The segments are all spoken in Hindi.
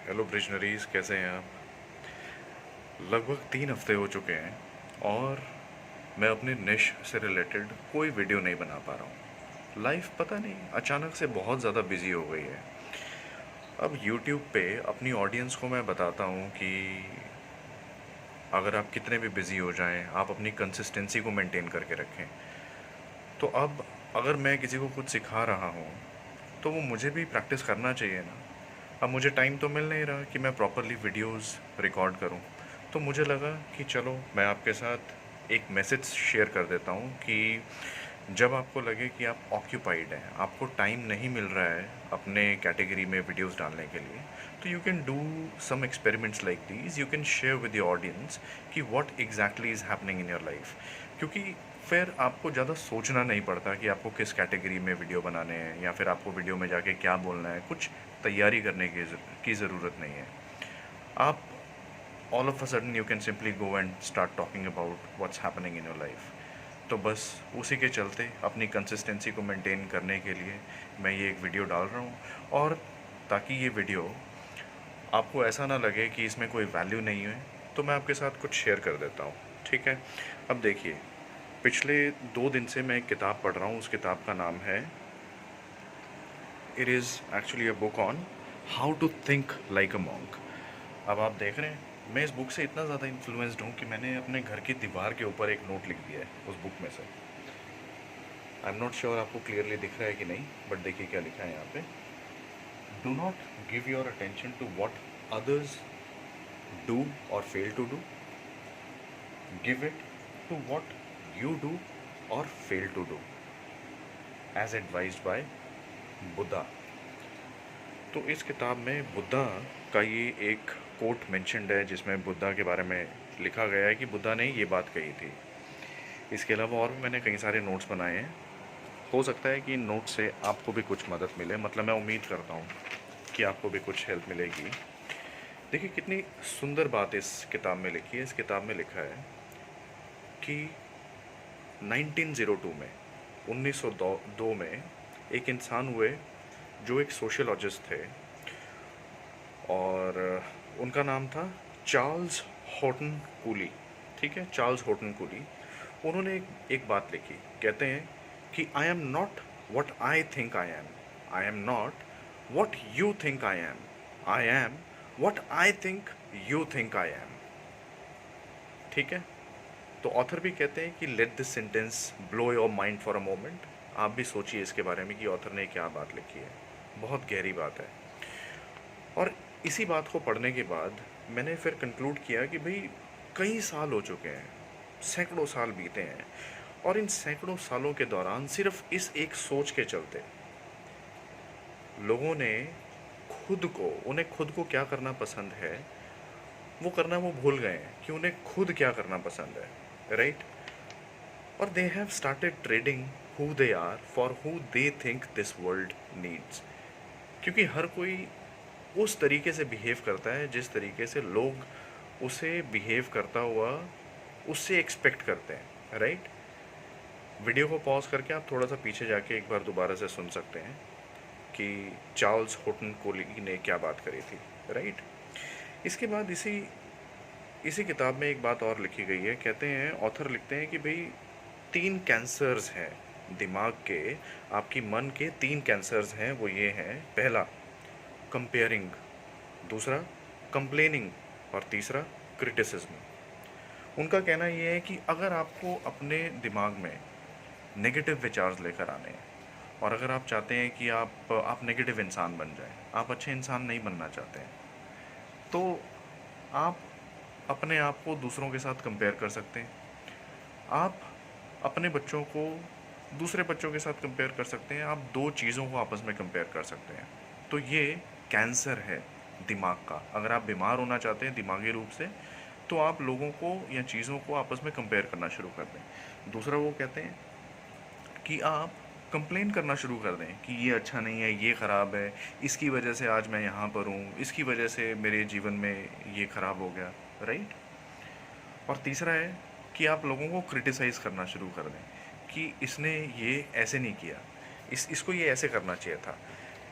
हेलो ब्रिजनरीज, कैसे हैं आप? लगभग 3 हफ्ते हो चुके हैं और मैं अपने निश से रिलेटेड कोई वीडियो नहीं बना पा रहा हूँ। लाइफ पता नहीं अचानक से बहुत ज़्यादा बिजी हो गई है। अब यूट्यूब पे अपनी ऑडियंस को मैं बताता हूँ कि अगर आप कितने भी बिजी हो जाएं, आप अपनी कंसिस्टेंसी को मेंटेन करके रखें। तो अब अगर मैं किसी को कुछ सिखा रहा हूँ तो वो मुझे भी प्रैक्टिस करना चाहिए ना। अब मुझे टाइम तो मिल नहीं रहा कि मैं प्रॉपरली वीडियोस रिकॉर्ड करूं। तो मुझे लगा कि चलो मैं आपके साथ एक मैसेज शेयर कर देता हूं कि जब आपको लगे कि आप ऑक्यूपाइड हैं, आपको टाइम नहीं मिल रहा है अपने कैटेगरी में वीडियोस डालने के लिए, तो you can do some experiments like these. You can share with the audience कि what exactly is happening in your life. क्योंकि फिर आपको ज़्यादा सोचना नहीं पड़ता कि आपको किस कैटेगरी में वीडियो बनाने हैं या फिर आपको वीडियो में जाके क्या बोलना है। कुछ तैयारी करने की ज़रूरत नहीं है। आप all of a sudden you can simply go and start talking about what's happening in your life. तो बस उसी के चलते अपनी कंसिस्टेंसी को मेंटेन करने के लिए मैं ये एक वीडियो डाल रहा हूँ। और ताकि ये वीडियो आपको ऐसा ना लगे कि इसमें कोई वैल्यू नहीं है, तो मैं आपके साथ कुछ शेयर कर देता हूँ। ठीक है? अब देखिए, पिछले 2 दिन से मैं एक किताब पढ़ रहा हूँ। उस किताब का नाम है, it is actually a book on how to think like a monk. अब आप देख रहे हैं, मैं इस बुक से इतना ज़्यादा इन्फ्लुएंस्ड हूँ कि मैंने अपने घर की दीवार के ऊपर एक नोट लिख दिया है उस बुक में से। आई एम नॉट श्योर आपको क्लियरली दिख रहा है कि नहीं, बट देखिए क्या लिखा है यहाँ पे। Do not give your attention to what others do और fail to do, give it to what you do और fail to do, as advised by Buddha. तो इस किताब में बुद्धा का ये एक कोट मेंशन्ड है, जिसमें बुद्धा के बारे में लिखा गया है कि बुद्धा ने ये बात कही थी। इसके अलावा और भी मैंने कई सारे नोट्स बनाए हैं। हो सकता है कि इन नोट्स से आपको भी कुछ मदद मिले, मतलब मैं उम्मीद करता हूँ कि आपको भी कुछ हेल्प मिलेगी। देखिए कितनी सुंदर बात इस किताब में लिखी है। इस किताब में लिखा है कि 1902 में 1902 में एक इंसान हुए जो एक सोशियोलॉजिस्ट थे, और उनका नाम था चार्ल्स हॉटन कूली। ठीक है, चार्ल्स हॉटन कूली। उन्होंने एक बात लिखी। कहते हैं कि I am not what I think I am, I am not what you think I am, I am what I think you think I am. ठीक है? तो ऑथर भी कहते हैं कि let this sentence blow your mind for a moment. आप भी सोचिए इसके बारे में कि ऑथर ने क्या बात लिखी है। बहुत गहरी बात है। और इसी बात को पढ़ने के बाद मैंने फिर कंक्लूड किया कि भाई कई साल हो चुके हैं, सैकड़ों साल बीते हैं, और इन सैकड़ों सालों के दौरान सिर्फ इस एक सोच के चलते लोगों ने उन्हें खुद को क्या करना पसंद है वो करना वो भूल गए हैं कि उन्हें खुद क्या करना पसंद है। राइट? और they have started trading who they are for who they think this world needs. क्योंकि हर कोई उस तरीके से बिहेव करता है जिस तरीके से लोग उसे बिहेव करता हुआ उससे एक्सपेक्ट करते हैं। राइट? वीडियो को पॉज करके आप थोड़ा सा पीछे जाके एक बार दोबारा से सुन सकते हैं कि चार्ल्स हॉटन कोली ने क्या बात करी थी। राइट? इसके बाद इसी इसी किताब में एक बात और लिखी गई है। कहते हैं, ऑथर लिखते हैं कि भाई 3 कैंसर्स हैं दिमाग के, आपकी मन के 3 कैंसर्स हैं। वो ये हैं, पहला कंपेयरिंग, दूसरा कंप्लेनिंग, और तीसरा क्रिटिसिज्म। उनका कहना ये है कि अगर आपको अपने दिमाग में नेगेटिव विचार लेकर आने हैं, और अगर आप चाहते हैं कि आप नेगेटिव इंसान बन जाएं, आप अच्छे इंसान नहीं बनना चाहते हैं, तो आप अपने आप को दूसरों के साथ कंपेयर कर सकते हैं। आप अपने बच्चों को दूसरे बच्चों के साथ कंपेयर कर सकते हैं। आप दो चीज़ों को आपस में कंपेयर कर सकते हैं। तो ये कैंसर है दिमाग का। अगर आप बीमार होना चाहते हैं दिमागी रूप से, तो आप लोगों को या चीज़ों को आपस में कंपेयर करना शुरू कर दें। दूसरा वो कहते हैं कि आप कंप्लेन करना शुरू कर दें कि ये अच्छा नहीं है, ये ख़राब है, इसकी वजह से आज मैं यहाँ पर हूँ, इसकी वजह से मेरे जीवन में ये ख़राब हो गया। राइट? और तीसरा है कि आप लोगों को क्रिटिसाइज़ करना शुरू कर दें कि इसने ये ऐसे नहीं किया, इसको ये ऐसे करना चाहिए था,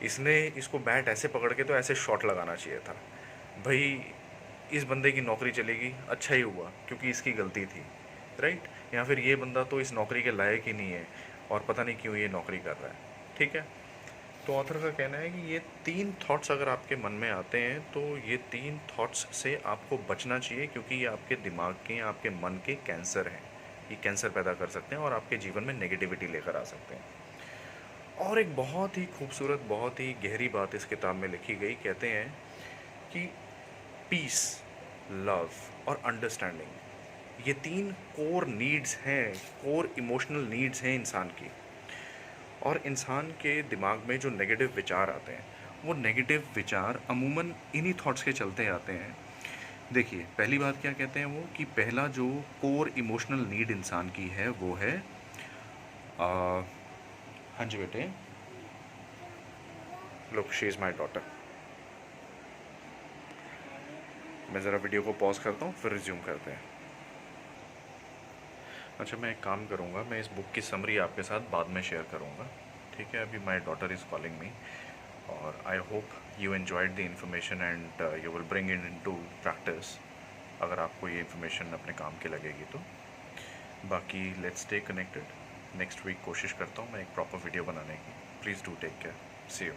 इसने इसको बैट ऐसे पकड़ के तो ऐसे शॉट लगाना चाहिए था। भाई इस बंदे की नौकरी चलेगी, अच्छा ही हुआ क्योंकि इसकी गलती थी, राइट? या फिर ये बंदा तो इस नौकरी के लायक ही नहीं है और पता नहीं क्यों ये नौकरी कर रहा है, ठीक है? तो ऑथर का कहना है कि ये 3 थॉट्स अगर आपके मन में आते हैं तो ये 3 थॉट्स से आपको बचना चाहिए, क्योंकि ये आपके दिमाग के, आपके मन के कैंसर हैं। ये कैंसर पैदा कर सकते हैं और आपके जीवन में नेगेटिविटी लेकर आ सकते हैं। और एक बहुत ही खूबसूरत, बहुत ही गहरी बात इस किताब में लिखी गई। कहते हैं कि पीस, लव और अंडरस्टैंडिंग, ये 3 कोर नीड्स हैं, कोर इमोशनल नीड्स हैं इंसान की। और इंसान के दिमाग में जो नेगेटिव विचार आते हैं, वो नेगेटिव विचार अमूमन इन्हीं थॉट्स के चलते आते हैं। देखिए, पहली बात क्या कहते हैं वो, कि पहला जो कोर इमोशनल नीड इंसान की है वो है हाँ जी बेटे, look she is my daughter. मैं ज़रा वीडियो को पॉज करता हूँ, फिर रिज्यूम करते हैं। अच्छा, मैं एक काम करूँगा, मैं इस बुक की समरी आपके साथ बाद में शेयर करूँगा, ठीक है? अभी my daughter is calling me. और I hope you enjoyed the information and you will bring it into practice, अगर आपको ये इन्फॉर्मेशन अपने काम की लगेगी तो। बाकी let's stay connected. Next week कोशिश करता हूँ मैं एक प्रॉपर वीडियो बनाने की। Please do take care. See you.